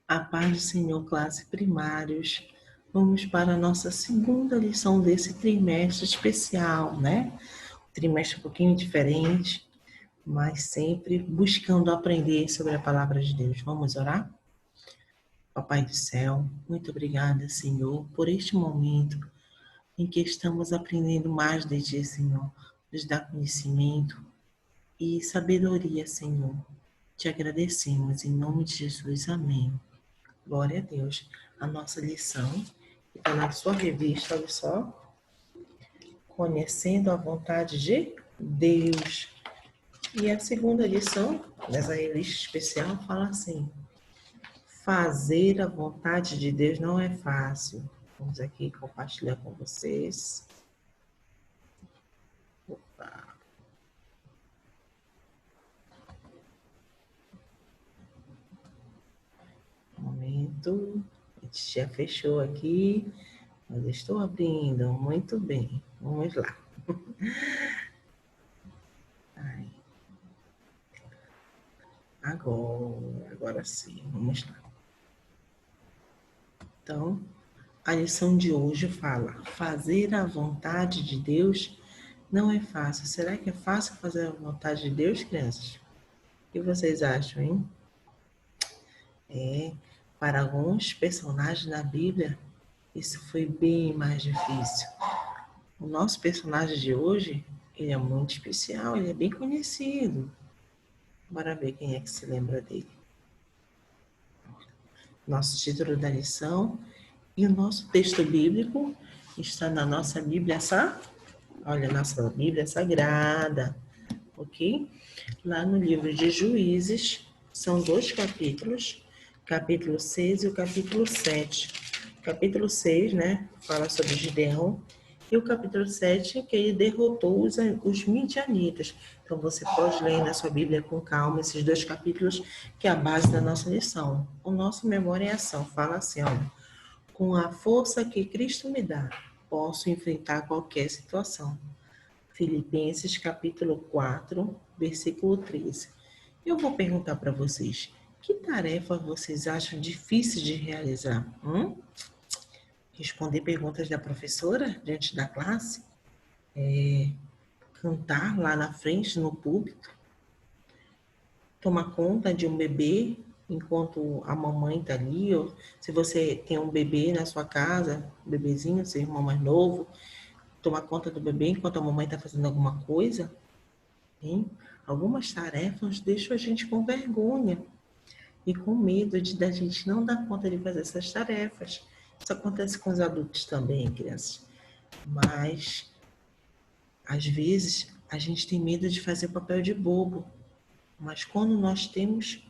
A paz do Senhor, classe primários. Vamos para a nossa segunda lição desse trimestre especial, né? Trimestre um pouquinho diferente, mas sempre buscando aprender sobre a palavra de Deus. Vamos orar? Papai do céu, muito obrigada, Senhor, por este momento em que estamos aprendendo mais de Ti, Senhor. Nos dá conhecimento e sabedoria, Senhor. Te agradecemos em nome de Jesus. Amém. Glória a Deus. A nossa lição está na sua revista, olha só. Conhecendo a vontade de Deus. E a segunda lição, nessa revista especial, fala assim: fazer a vontade de Deus não é fácil. Vamos aqui compartilhar com vocês. Opa. Um momento. A gente já fechou aqui, mas estou abrindo. Muito bem. Vamos lá. Ai. Agora sim, vamos lá. Então, a lição de hoje fala: fazer a vontade de Deus não é fácil. Será que é fácil fazer a vontade de Deus, crianças? O que vocês acham, hein? Para alguns personagens na Bíblia, isso foi bem mais difícil. O nosso personagem de hoje, ele é muito especial, ele é bem conhecido. Bora ver quem é que se lembra dele. Nosso título da lição e o nosso texto bíblico está na nossa Bíblia Olha, nossa Bíblia Sagrada, ok? Lá no livro de Juízes, são 2 capítulos, capítulo 6 e o capítulo 7. Capítulo 6, né, fala sobre Gideão, e o capítulo 7, que ele derrotou os midianitas. Então, você pode ler na sua Bíblia com calma esses 2 capítulos, que é a base da nossa lição. O nosso Memória em Ação fala assim, olha: com a força que Cristo me dá, posso enfrentar qualquer situação. Filipenses capítulo 4, versículo 13. Eu vou perguntar para vocês: que tarefa vocês acham difícil de realizar? Responder perguntas da professora diante da classe? Cantar lá na frente, no púlpito? Tomar conta de um bebê enquanto a mamãe está ali? Ou se você tem um bebê na sua casa, um bebezinho, seu irmão mais novo, tomar conta do bebê enquanto a mamãe está fazendo alguma coisa? Hein? Algumas tarefas deixam a gente com vergonha e com medo da gente não dar conta de fazer essas tarefas. Isso acontece com os adultos também, crianças. Mas, às vezes, a gente tem medo de fazer papel de bobo. Mas quando nós temos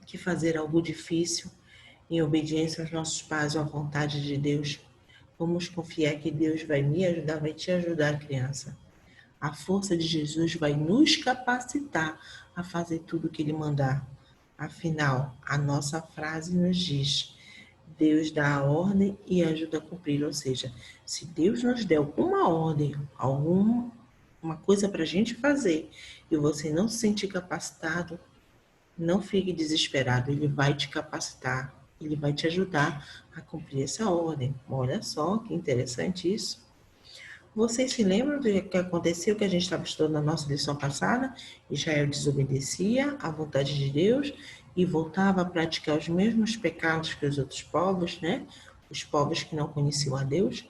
que fazer algo difícil, em obediência aos nossos pais ou à vontade de Deus, vamos confiar que Deus vai me ajudar, vai te ajudar, criança. A força de Jesus vai nos capacitar a fazer tudo o que Ele mandar. Afinal, a nossa frase nos diz: Deus dá a ordem e ajuda a cumprir. Ou seja, se Deus nos der alguma ordem, alguma coisa para a gente fazer, e você não se sentir capacitado, não fique desesperado. Ele vai te capacitar, Ele vai te ajudar a cumprir essa ordem. Olha só que interessante isso. Vocês se lembram do que aconteceu, que a gente estava estudando na nossa lição passada? Israel desobedecia à vontade de Deus e voltava a praticar os mesmos pecados que os outros povos, né? Os povos que não conheciam a Deus.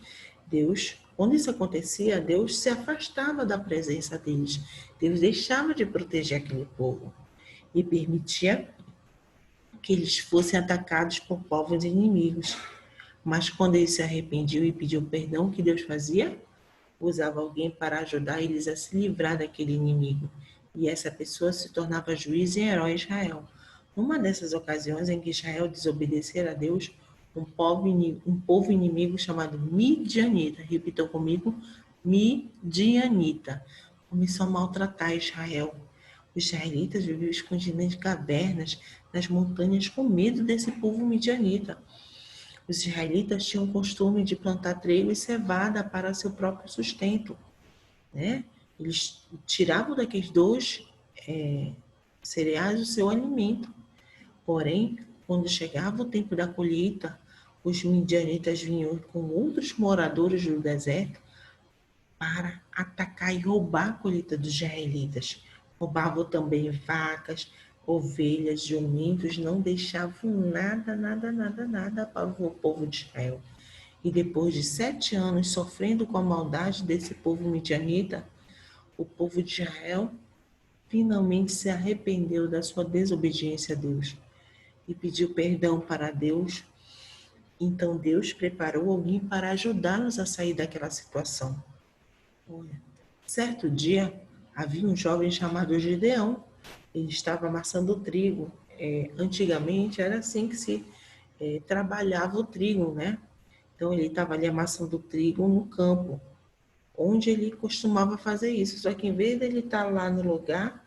Quando isso acontecia, Deus se afastava da presença deles. Deus deixava de proteger aquele povo e permitia que eles fossem atacados por povos inimigos. Mas quando eles se arrependiam e pediam perdão, o que Deus fazia? Usava alguém para ajudar eles a se livrar daquele inimigo. E essa pessoa se tornava juiz e herói em Israel. Numa dessas ocasiões em que Israel desobedecera a Deus, um povo inimigo chamado Midianita, repitam comigo, Midianita, começou a maltratar Israel. Os israelitas viviam escondidos em cavernas, nas montanhas, com medo desse povo midianita. Os israelitas tinham o costume de plantar trigo e cevada para seu próprio sustento, né? Eles tiravam daqueles dois cereais o seu alimento. Porém, Quando chegava o tempo da colheita, os midianitas vinham com outros moradores do deserto para atacar e roubar a colheita dos israelitas. Roubavam também vacas, ovelhas, jumentos, não deixavam nada para o povo de Israel. E depois de 7 anos sofrendo com a maldade desse povo midianita, o povo de Israel finalmente se arrependeu da sua desobediência a Deus e pediu perdão para Deus. Então Deus preparou alguém para ajudá-los a sair daquela situação. Certo dia, havia um jovem chamado Gideão. Ele estava amassando trigo. Antigamente era assim que se trabalhava o trigo, né? Então ele estava ali amassando trigo no campo, onde ele costumava fazer isso. Só que em vez de ele estar lá no lugar,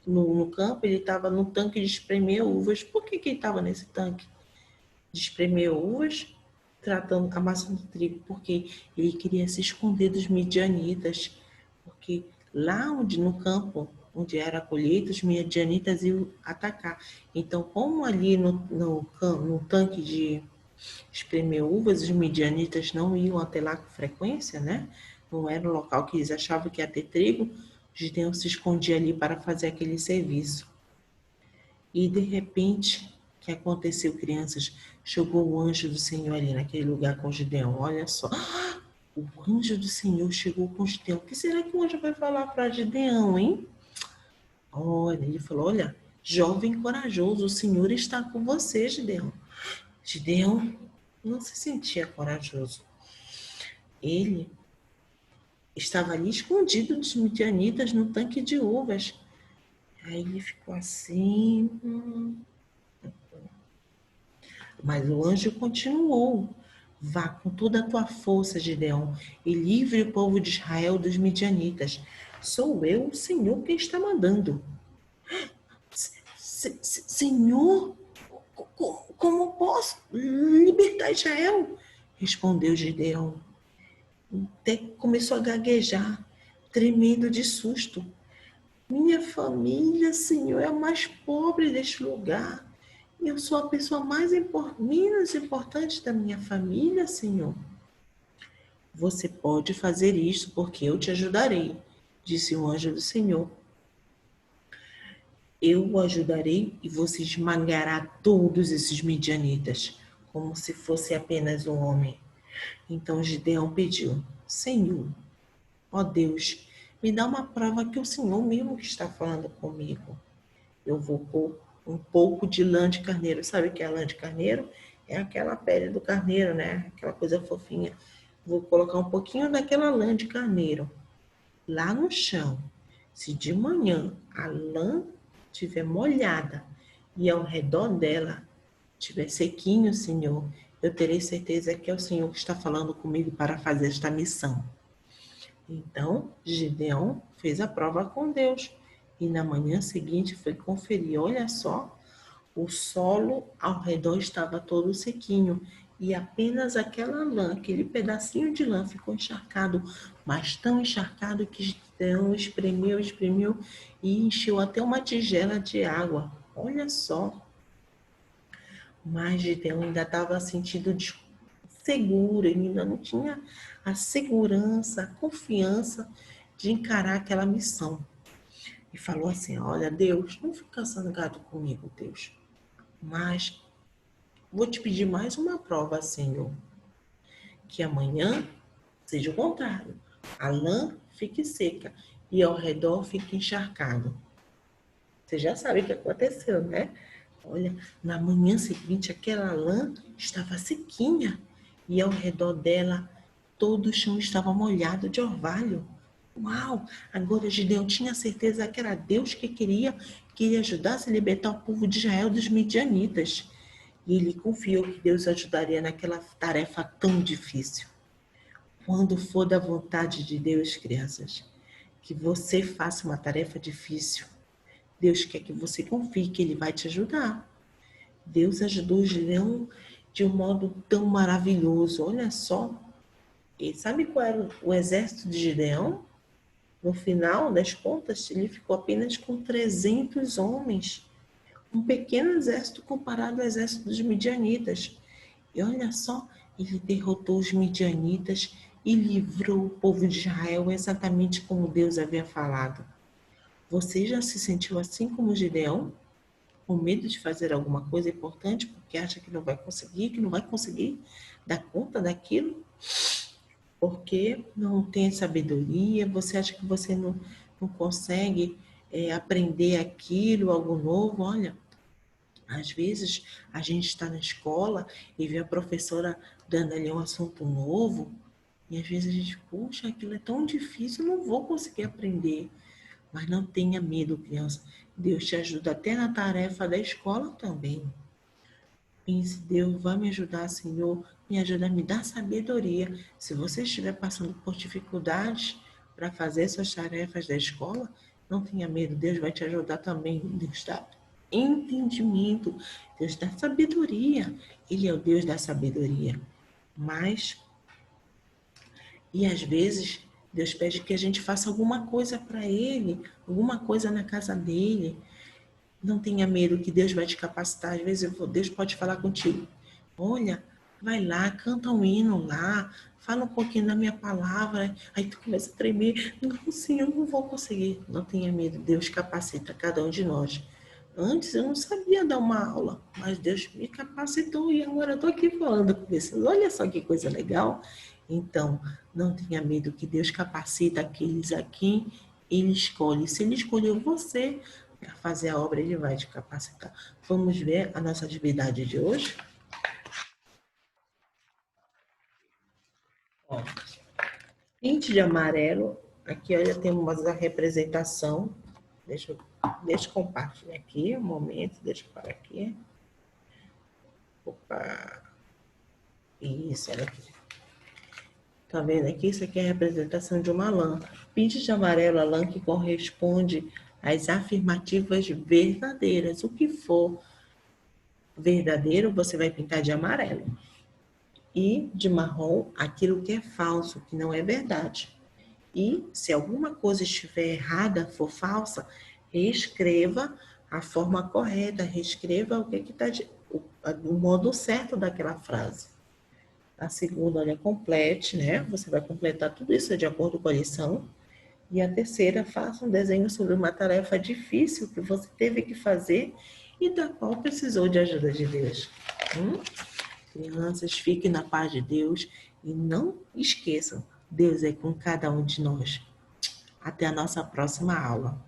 no campo, ele estava no tanque de espremer uvas. Por que ele estava nesse tanque de espremer uvas, amassando trigo? Porque ele queria se esconder dos midianitas, porque lá no campo, onde era a colheita, os midianitas iam atacar. Então, como ali no tanque de espremer uvas, os midianitas não iam até lá com frequência, né? Não era o local que eles achavam que ia ter trigo, Gideão se escondia ali para fazer aquele serviço. E de repente, o que aconteceu, crianças? Chegou o anjo do Senhor ali naquele lugar com Gideão. Olha só, o anjo do Senhor chegou com Gideão. O que será que o anjo vai falar para Gideão, hein? Olha, ele falou: olha, jovem corajoso, o Senhor está com você, Gideão. Gideão não se sentia corajoso. Ele estava ali escondido dos midianitas no tanque de uvas. Aí ele ficou assim. Mas o anjo continuou: vá com toda a tua força, Gideão, e livre o povo de Israel dos midianitas. Sou eu, o Senhor, quem está mandando. Senhor, como posso libertar Israel? Respondeu Gideão. Até começou a gaguejar, tremendo de susto. Minha família, Senhor, é a mais pobre deste lugar. Eu sou a pessoa menos importante da minha família, Senhor. Você pode fazer isso porque eu te ajudarei, disse o anjo do Senhor. Eu o ajudarei e você esmagará todos esses midianitas, como se fosse apenas um homem. Então Gideão pediu: Senhor, ó Deus, me dá uma prova que o Senhor mesmo que está falando comigo. Eu vou pôr um pouco de lã de carneiro. Sabe o que é lã de carneiro? É aquela pele do carneiro, né? Aquela coisa fofinha. Vou colocar um pouquinho daquela lã de carneiro lá no chão. Se de manhã a lã estiver molhada e ao redor dela estiver sequinho, Senhor, eu terei certeza que é o Senhor que está falando comigo para fazer esta missão. Então, Gideão fez a prova com Deus e na manhã seguinte foi conferir. Olha só, o solo ao redor estava todo sequinho e apenas aquela lã, aquele pedacinho de lã ficou encharcado, mas tão encharcado que Gideão espremeu e encheu até uma tigela de água. Olha só, mas Gideão ainda estava sentindo seguro, ele ainda não tinha a segurança, a confiança de encarar aquela missão. E falou assim: olha, Deus, não fica zangado comigo, Deus, mas vou te pedir mais uma prova, Senhor, que amanhã seja o contrário, a lã fique seca e ao redor fique encharcado. Você já sabe o que aconteceu, né? Olha, na manhã seguinte, aquela lã estava sequinha e ao redor dela todo o chão estava molhado de orvalho. Uau! Agora Gideão tinha certeza que era Deus que ele ajudasse a libertar o povo de Israel dos midianitas. E ele confiou que Deus ajudaria naquela tarefa tão difícil. Quando for da vontade de Deus, crianças, que você faça uma tarefa difícil, Deus quer que você confie que Ele vai te ajudar. Deus ajudou Gideão de um modo tão maravilhoso. Olha só. E sabe qual era o exército de Gideão? No final das contas, ele ficou apenas com 300 homens. um pequeno exército comparado ao exército dos midianitas. E olha só, ele derrotou os midianitas e livrou o povo de Israel exatamente como Deus havia falado. Você já se sentiu assim como Gideão? Com medo de fazer alguma coisa importante porque acha que não vai conseguir dar conta daquilo? Porque não tem sabedoria, você acha que você não consegue aprender aquilo, algo novo? Olha, às vezes a gente está na escola e vê a professora dando ali um assunto novo, e às vezes a gente, puxa, aquilo é tão difícil, eu não vou conseguir aprender. Mas não tenha medo, criança. Deus te ajuda até na tarefa da escola também. Pense, Deus vai me ajudar, Senhor, me ajuda a me dar sabedoria. Se você estiver passando por dificuldades para fazer suas tarefas da escola, não tenha medo, Deus vai te ajudar também. Deus dá entendimento, Deus dá sabedoria. Ele é o Deus da sabedoria. Mas, e às vezes, Deus pede que a gente faça alguma coisa para Ele, alguma coisa na casa dele. Não tenha medo que Deus vai te capacitar. Às vezes Deus pode falar contigo. Olha, vai lá, canta um hino lá, fala um pouquinho da minha palavra. Aí tu começa a tremer. Não, Senhor, eu não vou conseguir. Não tenha medo, Deus capacita cada um de nós. Antes eu não sabia dar uma aula, mas Deus me capacitou e agora eu estou aqui falando com vocês. Olha só que coisa legal. Então, não tenha medo que Deus capacita aqueles a quem Ele escolhe. Se Ele escolheu você para fazer a obra, Ele vai te capacitar. Vamos ver a nossa atividade de hoje? Ó, pinte de amarelo. Aqui, olha, temos a representação. Deixa eu compartilhar aqui um momento. Deixa eu parar aqui. Opa. Isso, olha aqui. Tá vendo aqui? Isso aqui é a representação de uma lã. Pinte de amarelo a lã que corresponde às afirmativas verdadeiras. O que for verdadeiro, você vai pintar de amarelo. E de marrom, aquilo que é falso, que não é verdade. E se alguma coisa estiver errada, for falsa, reescreva a forma correta, reescreva o que está o modo certo daquela frase. A segunda, olha, complete, né? Você vai completar tudo isso de acordo com a lição. E a terceira, faça um desenho sobre uma tarefa difícil que você teve que fazer e da qual precisou de ajuda de Deus. Crianças, fiquem na paz de Deus e não esqueçam, Deus é com cada um de nós. Até a nossa próxima aula.